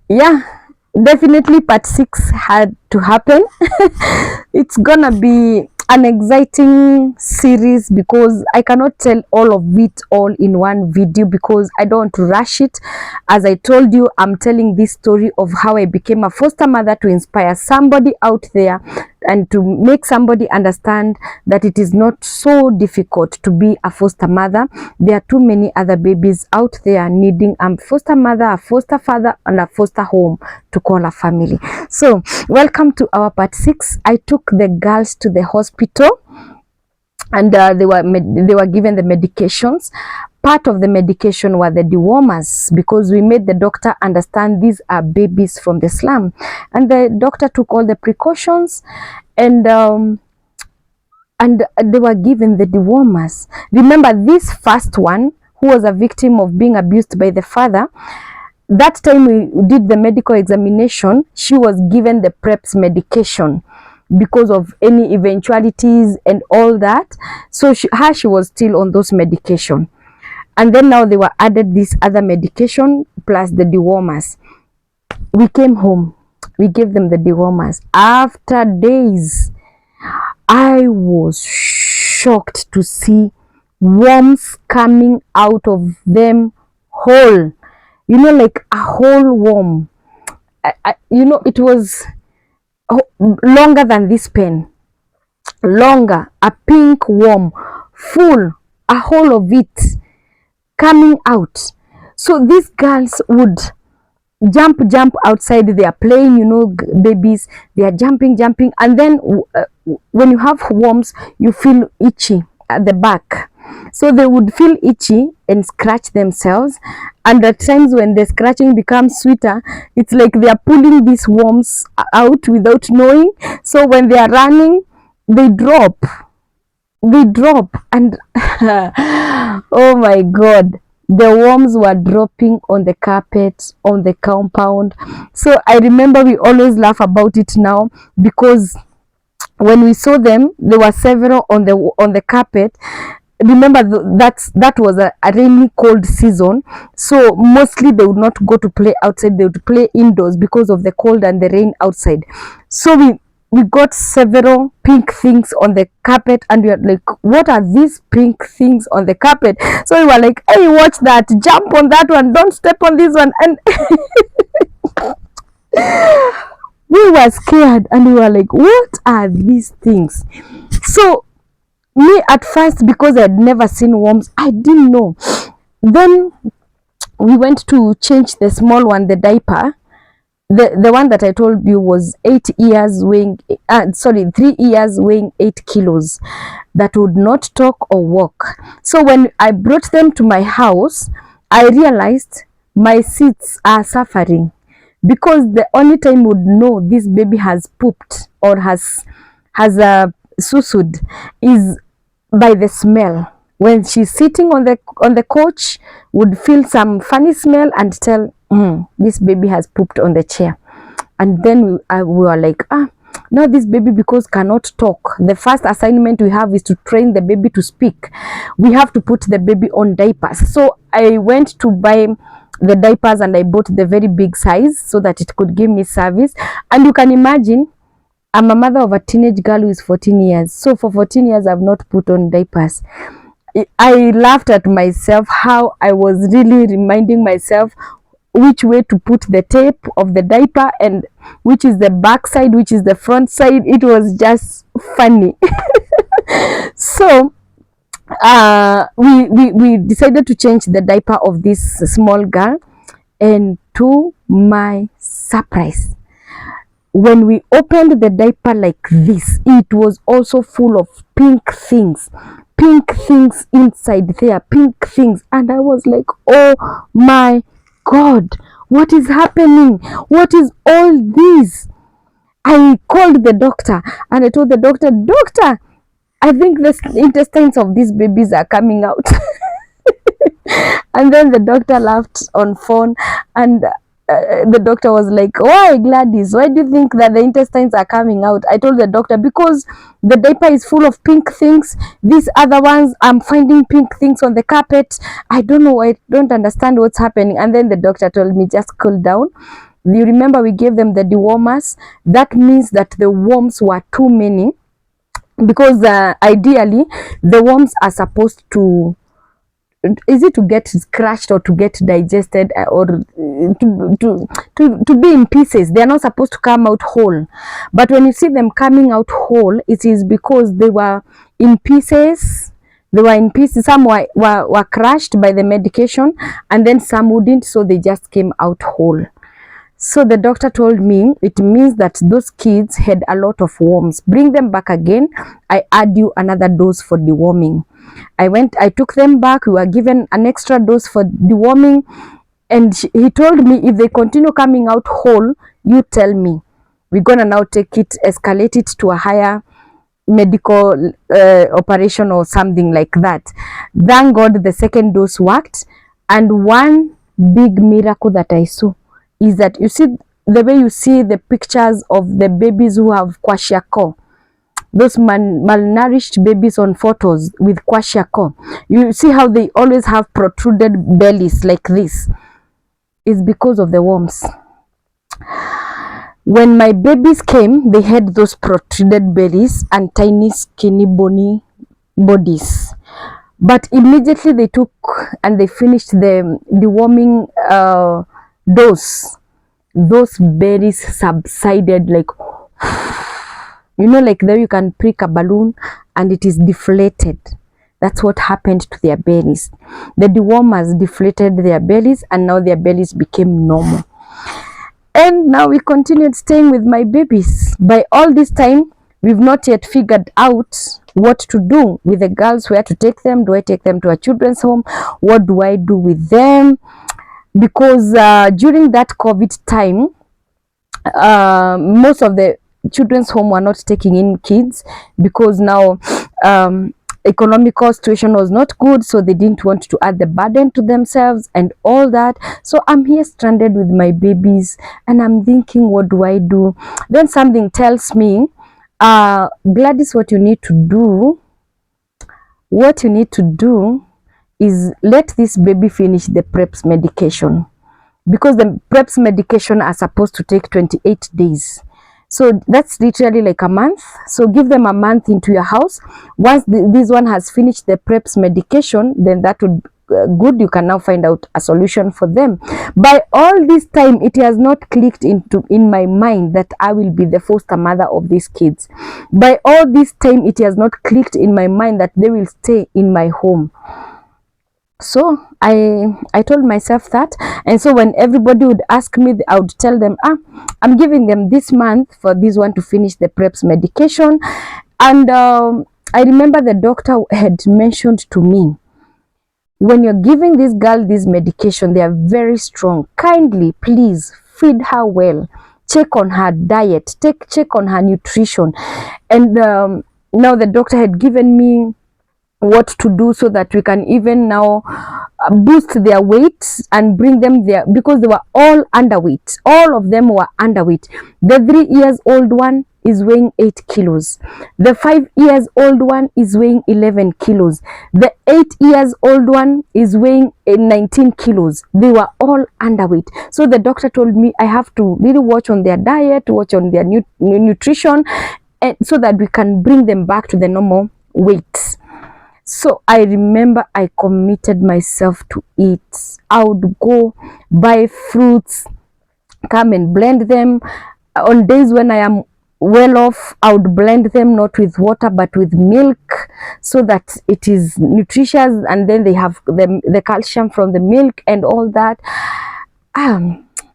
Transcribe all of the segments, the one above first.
yeah, definitely part 6 had to happen. It's gonna be an exciting series because I cannot tell all of it all in one video because I don't want to rush it. As I told you, I'm telling this story of how I became a foster mother to inspire somebody out there and to make somebody understand that it is not so difficult to be a foster mother. There are too many other babies out there needing a foster mother, a foster father, and a foster home to call a family. So welcome to our part 6. I took the girls to the hospital and they were given the medications. Part of the medication were the dewormers because we made the doctor understand these are babies from the slum, and the doctor took all the precautions, and they were given the dewormers. Remember, this first one who was a victim of being abused by the father, that time we did the medical examination, she was given the PrEP's medication because of any eventualities and all that. So she was still on those medication, and then now they were added this other medication plus the dewormers. We came home, we gave them the dewormers. After days, I was shocked to see worms coming out of them whole, you know, like a whole worm. You know, it was longer than this pen, longer, a pink worm, full, a whole of it coming out. So these girls would jump outside. They are playing, you know, babies, they are jumping, and then when you have worms, you feel itchy at the back. So they would feel itchy and scratch themselves, and at times when the scratching becomes sweeter, it's like they are pulling these worms out without knowing. So when they are running, they drop, and oh my god, the worms were dropping on the carpet, on the compound. So I remember we always laugh about it now because when we saw them, there were several on the carpet. Remember, that was a rainy cold season, so mostly they would not go to play outside, they would play indoors because of the cold and the rain outside. So we got several pink things on the carpet, and we were like, what are these pink things on the carpet? So we were like, hey, watch that, jump on that one, don't step on this one. And we were scared and we were like, what are these things? So me at first, because I had never seen worms, I didn't know. Then we went to change the small one, the diaper. The one that I told you was 8 years weighing 3 years weighing 8 kilos, that would not talk or walk. So when I brought them to my house, I realized my seats are suffering because the only time would know this baby has pooped or has susud is by the smell. When she's sitting on the couch, would feel some funny smell and tell, this baby has pooped on the chair. And then we were like, now this baby, because cannot talk, the first assignment we have is to train the baby to speak. We have to put the baby on diapers. So I went to buy the diapers and I bought the very big size so that it could give me service. And you can imagine, I'm a mother of a teenage girl who is 14 years. So for 14 years, I've not put on diapers. I laughed at myself, how I was really reminding myself which way to put the tape of the diaper and which is the back side, which is the front side. It was just funny. So we decided to change the diaper of this small girl, and to my surprise, when we opened the diaper like this, it was also full of pink things inside there, pink things. And I was like, oh my god, what is happening? What is all this? I called the doctor and I told the doctor, I think the intestines of these babies are coming out. And then the doctor laughed on phone, and the doctor was like, why, Gladys, why do you think that the intestines are coming out? I told the doctor, because the diaper is full of pink things. These other ones, I'm finding pink things on the carpet. I don't know, I don't understand what's happening. And then the doctor told me, just cool down, You remember we gave them the dewormers. That means that the worms were too many, because ideally the worms are supposed to, is it to get crushed or to get digested, or to be in pieces. They are not supposed to come out whole. But when you see them coming out whole, it is because they were in pieces. They were in pieces. Some were crushed by the medication, and then some wouldn't, so they just came out whole. So the doctor told me it means that those kids had a lot of worms. Bring them back again. I add you another dose for deworming. I took them back. We were given an extra dose for deworming, and he told me, if they continue coming out whole, you tell me. We're gonna now escalate it to a higher medical operation or something like that. Thank God the second dose worked. And one big miracle that I saw is that, you see the way you see the pictures of the babies who have kwashiorkor, those malnourished babies on photos with kwashiorkor, you see how they always have protruded bellies like this. It's because of the worms. When my babies came, they had those protruded bellies and tiny skinny bony bodies. But immediately they took and they finished the deworming dose, those berries subsided like, you know, like there you can prick a balloon and it is deflated. That's what happened to their bellies. The dewormers deflated their bellies, and now their bellies became normal. And now we continued staying with my babies. By all this time, we've not yet figured out what to do with the girls, where to take them. Do I take them to a children's home? What do I do with them? Because during that COVID time, most of the children's home were not taking in kids, because now economical situation was not good, so they didn't want to add the burden to themselves and all that. So I'm here stranded with my babies, and I'm thinking, what do I do? Then something tells me, Gladys, what you need to do is let this baby finish the PrEP's medication, because the PrEP's medication are supposed to take 28 days. So that's literally like a month. So give them a month into your house. Once this one has finished the PrEP's medication, then that would good. You can now find out a solution for them. By all this time, it has not clicked in my mind that I will be the foster mother of these kids. By all this time, it has not clicked in my mind that they will stay in my home. So I told myself that, and so when everybody would ask me, I would tell them, I'm giving them this month for this one to finish the PrEP's medication. And I remember the doctor had mentioned to me, when you're giving this girl this medication, they are very strong. Kindly, please feed her well. Check on her diet. Check on her nutrition. And now the doctor had given me what to do so that we can even now boost their weight and bring them there, because they were all underweight. All of them were underweight. The 3 years old one is weighing 8 kilos. The 5 years old one is weighing 11 kilos. The 8 years old one is weighing 19 kilos. They were all underweight. So the doctor told me I have to really watch on their diet, watch on their nutrition, and so that we can bring them back to the normal weight. So I remember I committed myself to it. I would go buy fruits, come and blend them. On days when I am well off, I would blend them not with water but with milk, so that it is nutritious, and then they have the calcium from the milk and all that.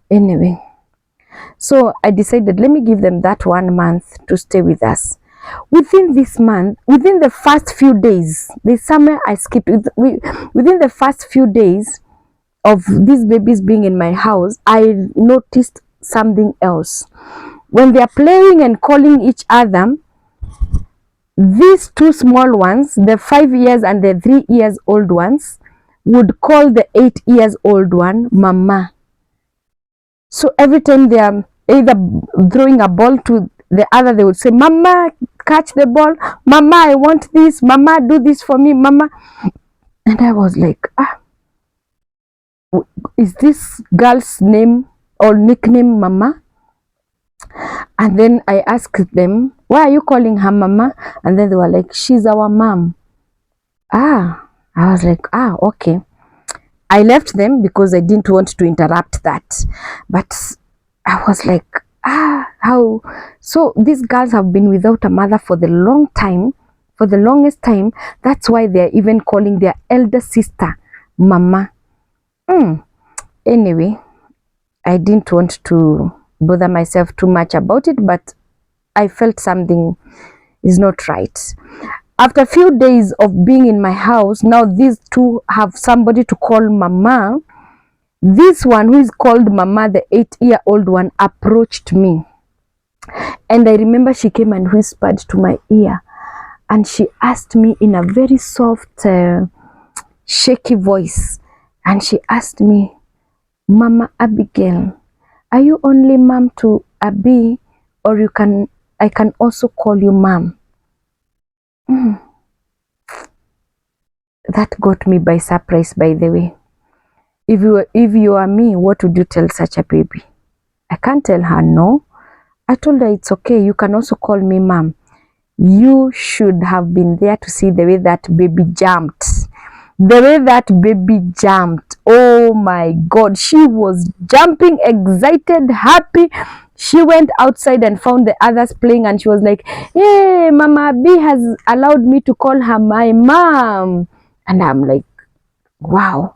Anyway, so I decided, let me give them that 1 month to stay with us. Within this month, within the first few days, this summer I skipped, within the first few days of these babies being in my house, I noticed something else. When they are playing and calling each other, these two small ones, the 5 years and the 3 years old ones, would call the 8 years old one mama. So every time they are either throwing a ball to the other, they would say, mama, catch the ball, mama, I want this, mama, do this for me, mama. And I was like, is this girl's name or nickname Mama. And then I asked them, why are you calling her Mama? And then they were like, she's our mom. I was like, okay. I left them because I didn't want to interrupt that. But I was like, how? So these girls have been without a mother for the long time, for the longest time. That's why they're even calling their elder sister Mama. Anyway, I didn't want to bother myself too much about it, but I felt something is not right. After a few days of being in my house, now these two have somebody to call Mama. This one who is called Mama, the 8-year-old one, approached me. And I remember she came and whispered to my ear. And she asked me in a very soft, shaky voice. And she asked me, Mama Abigail, are you only mom to Abi, or I can also call you mom? That got me by surprise, by the way. If you are me, what would you tell such a baby? I can't tell her no. I told her it's okay, you can also call me mom. You should have been there to see the way that baby jumped. The way that baby jumped. Oh my God. She was jumping, excited, happy. She went outside and found the others playing, and she was like, hey, Mama B has allowed me to call her my mom. And I'm like, wow,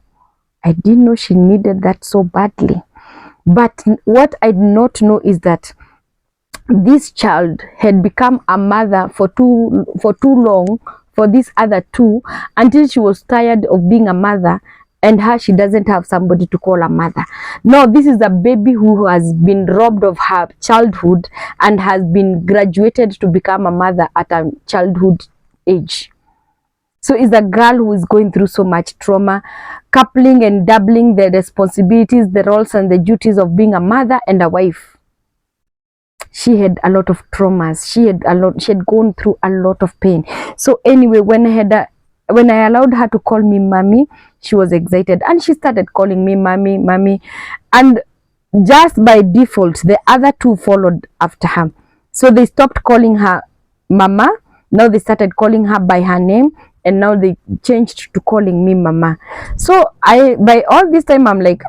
I didn't know she needed that so badly. But what I did not know is that this child had become a mother for too long for these other two, until she was tired of being a mother, and she doesn't have somebody to call a mother. No, this is a baby who has been robbed of her childhood and has been graduated to become a mother at a childhood age. So it's a girl who is going through so much trauma, coupling and doubling the responsibilities, the roles and the duties of being a mother and a wife. She had a lot of traumas. She had gone through a lot of pain. So anyway, when I allowed her to call me mommy, she was excited and she started calling me mommy, mommy. And just by default, the other two followed after her. So they stopped calling her mama. Now they started calling her by her name, and now they changed to calling me mama. So by all this time, I'm like,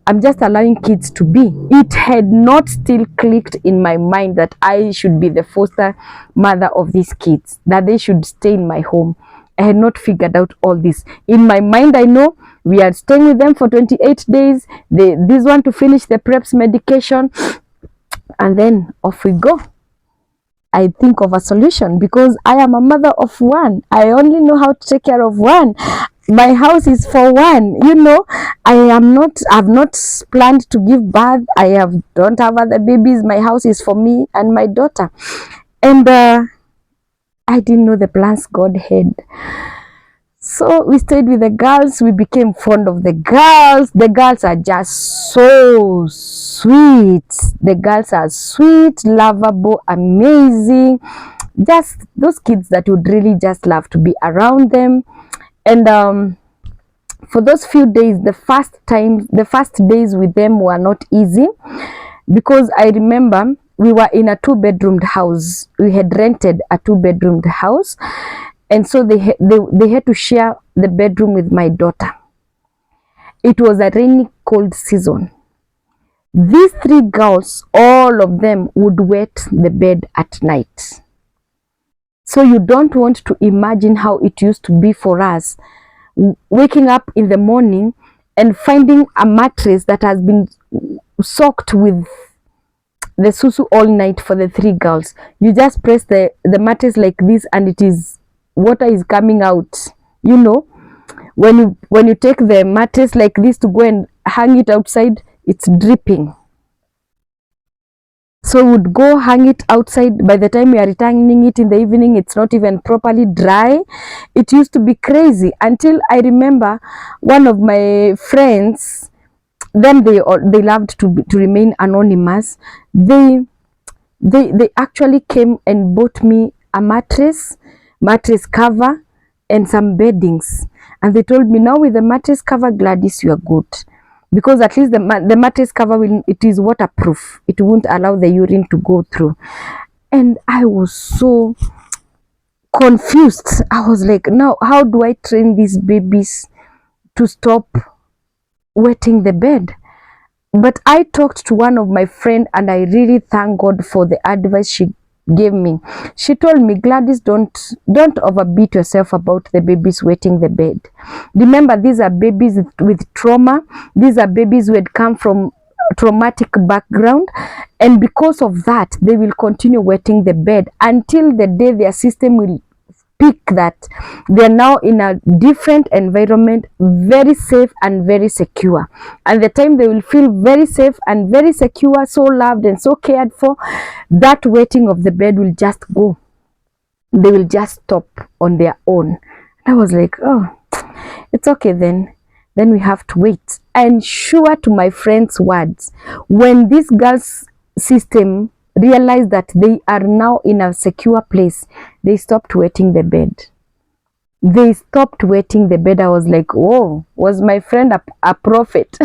I'm just allowing kids to be. It had not still clicked in my mind that I should be the foster mother of these kids, that they should stay in my home. I had not figured out all this. In my mind, I know we are staying with them for 28 days. This one to finish the preps medication, and then off we go. I think of a solution because I am a mother of one. I only know how to take care of one. My house is for one, you know. I've not planned to give birth. Don't have other babies. My house is for me and my daughter. And I didn't know the plans God had. So we stayed with the girls. We became fond of the girls. The girls are just so sweet. The girls are sweet, lovable, amazing. Just those kids that would really just love to be around them. And for those few days, the first days with them were not easy, because I remember we were in a 2-bedroomed house. We had rented a 2-bedroomed house, and so they had to share the bedroom with my daughter. It was a rainy, cold season. These 3 girls, all of them would wet the bed at night. So you don't want to imagine how it used to be for us, waking up in the morning and finding a mattress that has been soaked with the susu all night for the 3 girls. You just press the mattress like this and water is coming out. You know, when you take the mattress like this to go and hang it outside, it's dripping. So we would go hang it outside. By the time we are returning it in the evening, it's not even properly dry. It used to be crazy until I remember one of my friends, then they loved to remain anonymous. They actually came and bought me a mattress cover and some beddings, and they told me, now with the mattress cover, Gladys, you are good. because at least the mattress cover it is waterproof. It won't allow the urine to go through. And I was so confused. I was like, now how do I train these babies to stop wetting the bed? But I talked to one of my friend, and I really thank God for the advice she gave me. She told me, Gladys, don't overbeat yourself about the babies wetting the bed. Remember, these are babies with trauma. These are babies who had come from traumatic background, and because of that they will continue wetting the bed until the day their system will pick that they are now in a different environment, very safe and very secure. And the time they will feel very safe and very secure, so loved and so cared for, that wetting of the bed will just go. They will just stop on their own. I was like, oh, it's okay then we have to wait. And sure to my friend's words, when this girl's system realized that they are now in a secure place, they stopped wetting the bed. They stopped wetting the bed. I was like, whoa, was my friend a prophet?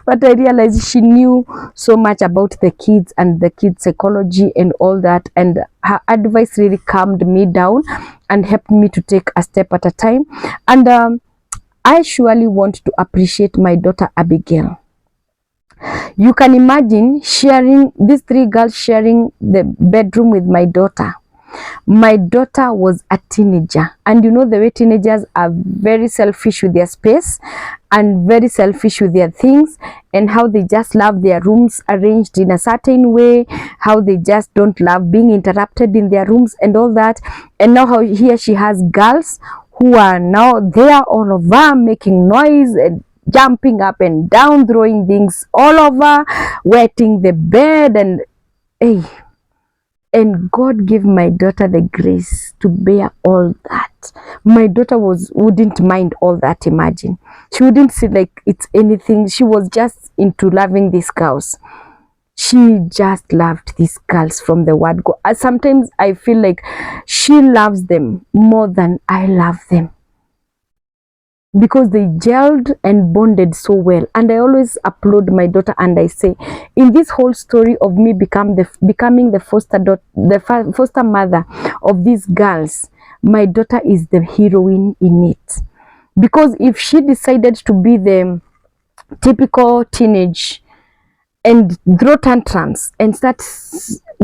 But I realized she knew so much about the kids and the kids' psychology and all that, and her advice really calmed me down and helped me to take a step at a time. And I surely want to appreciate my daughter Abigail. You can imagine sharing, these three girls sharing the bedroom with my daughter. My daughter was a teenager, and you know the way teenagers are very selfish with their space and very selfish with their things, and how they just love their rooms arranged in a certain way, how they just don't love being interrupted in their rooms and all that. And now how here she has girls who are now there all over making noise and jumping up and down, throwing things all over, wetting the bed, and hey, and God gave my daughter the grace to bear all that. My daughter wouldn't mind all that. Imagine, she wouldn't see like it's anything. She was just into loving these girls. She just loved these girls from the word go. Sometimes I feel like she loves them more than I love them, because they gelled and bonded so well. And I always applaud my daughter, and I say, in this whole story of me becoming the foster mother of these girls, my daughter is the heroine in it. Because if she decided to be the typical teenage and throw tantrums and start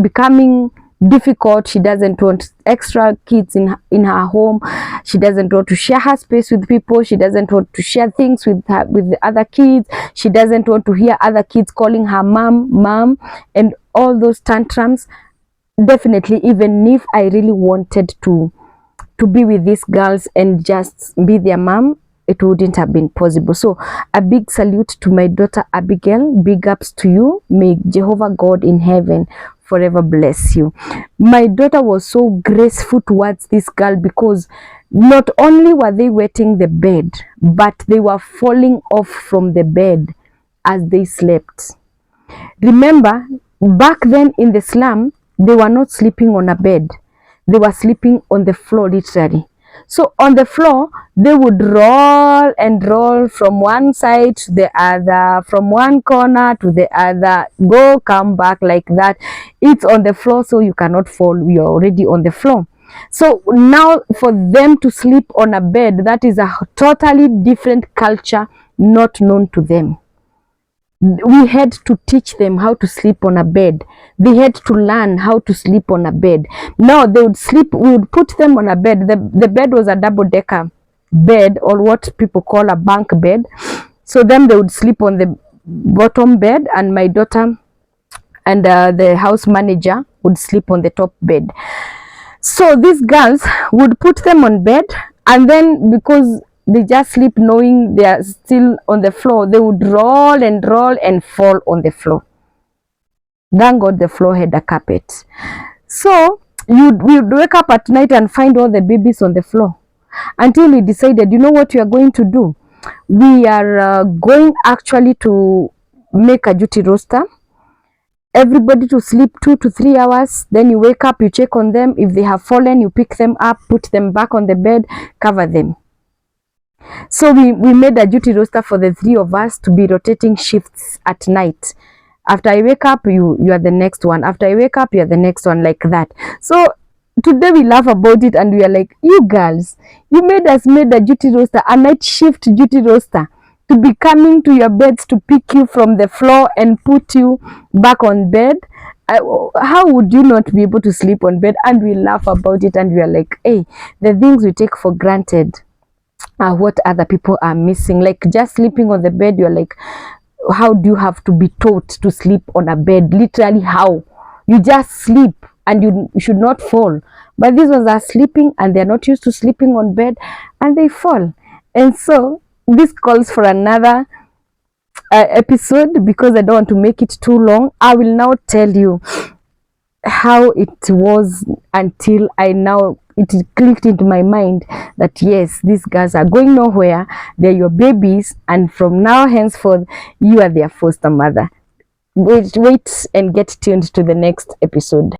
becoming difficult, she doesn't want extra kids in her home, she doesn't want to share her space with people, she doesn't want to share things with the other kids, she doesn't want to hear other kids calling her mom and all those tantrums, definitely, even if I really wanted to be with these girls and just be their mom, it wouldn't have been possible. So a big salute to my daughter Abigail. Big ups to you. May Jehovah God in heaven forever bless you. My daughter was so graceful towards this girl, because not only were they wetting the bed, but they were falling off from the bed as they slept. Remember, back then in the slum, they were not sleeping on a bed. They were sleeping on the floor, literally. So on the floor, they would roll and roll from one side to the other, from one corner to the other, go, come back like that. It's on the floor, so you cannot fall. You're already on the floor. So now for them to sleep on a bed, that is a totally different culture, not known to them. We had to teach them how to sleep on a bed. They had to learn how to sleep on a bed. Now they would sleep, we would put them on a bed. The bed was a double-decker bed, or what people call a bunk bed. So then they would sleep on the bottom bed, and my daughter and the house manager would sleep on the top bed. So these girls would put them on bed, and then because they just sleep knowing they are still on the floor, they would roll and roll and fall on the floor. Thank God the floor had a carpet. So we would wake up at night and find all the babies on the floor, until we decided, you know what we are going to do? We are going actually to make a duty roster. Everybody to sleep 2 to 3 hours. Then you wake up, you check on them. If they have fallen, you pick them up, put them back on the bed, cover them. So we made a duty roster for the three of us to be rotating shifts at night. After I wake up, you are the next one. After I wake up, you are the next one, like that. So today we laugh about it and we are like, you girls, you made us made a duty roster, a night shift duty roster, to be coming to your beds to pick you from the floor and put you back on bed. How would you not be able to sleep on bed? And we laugh about it and we are like, hey, the things we take for granted are what other people are missing. Like just sleeping on the bed, you're like, how do you have to be taught to sleep on a bed? Literally, how? You just sleep and you should not fall. But these ones are sleeping and they're not used to sleeping on bed and they fall. And so this calls for another episode, because I don't want to make it too long. I will now tell you how it was until it clicked into my mind that yes, these guys are going nowhere. They're your babies, and from now henceforth, you are their foster mother. Wait and get tuned to the next episode.